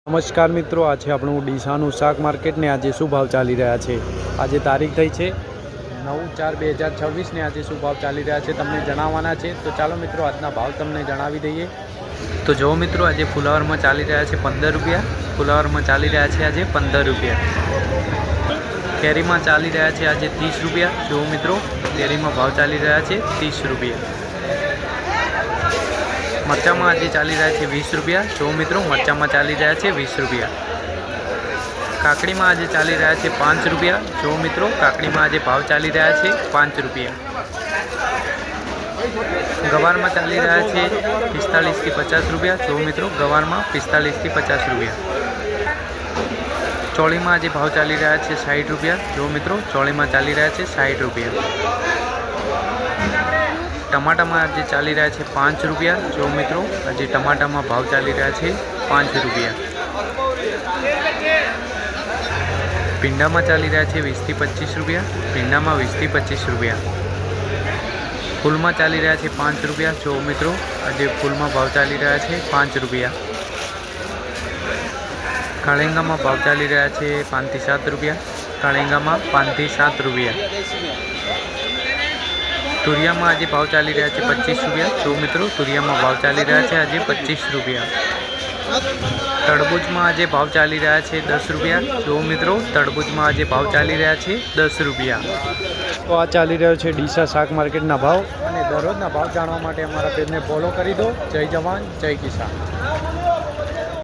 નમસ્કાર મિત્રો, આજે આપણું ડીસાનું શાક માર્કેટ ને આજે શું ભાવ ચાલી રહ્યા છે। આજે તારીખ થઈ છે 9/4/2026 ને આજે શું ભાવ ચાલી રહ્યા છે તમને જણાવવાના છે। તો ચાલો મિત્રો આજના ભાવ તમને જણાવી દઈએ। તો જો મિત્રો આજે ફુલાવરમાં ચાલી રહ્યા છે 15 રૂપિયા, ફુલાવરમાં ચાલી રહ્યા છે આજે 15 રૂપિયા। કેરીમાં ચાલી રહ્યા છે આજે 30 રૂપિયા। જો મિત્રો કેરીમાં ભાવ ચાલી રહ્યા છે 30 રૂપિયા। मरचा में आज चाली रहा है 20 रुपया। जो मित्रों मरचा में चाली रहा है 20 रुपया। काकड़ी में आज चाली रहा है 5 रुपया। जो मित्रों काकड़ी में आज भाव चाली रहा है 5 रुपया। गवार में चाली रहा है 45 થી 50 रुपया। जो मित्रों गवार में 45 થી 50 रुपया। चौड़ी में आज भाव चाली रहा है 60 रुपया। जो मित्रों चौड़ी में चाली रहा है 60 रुपया। टमाटा में आज चाली रहा है 5 रुपया। जो मित्रों आज टमाटा में भाव चाली रहा है 5 रुपया। भींडा में चाली रहा है 20 થી 25 रुपया। भींडा में 20 થી 25 रुपया। फूल में चाली रहा है 5 रुपया। जो मित्रों आज फूल में भाव चाली रहा है 5 रुपया। काळेंगा में भाव चाली रहा है 5 થી 7 रुपया। काळेंगा में 5 થી 7 रुपया। तुरिया में आज भाव चाली रहा है 25 रुपया। जो मित्रों तुरिया में भाव चाली रहा है आज 25 रुपया। तरबूज में आज भाव चाली रहा है 10 रुपया। जो मित्रों तरबूज में आज भाव चाली रहा है 10 रुपया। तो आ चाली रह्यो छे डीसा शाक मार्केटना भाव। અને દરરોજના ભાવ જાણવા માટે અમારા પેજને ફોલો કરી દો। જય જવાન જય કિસાન।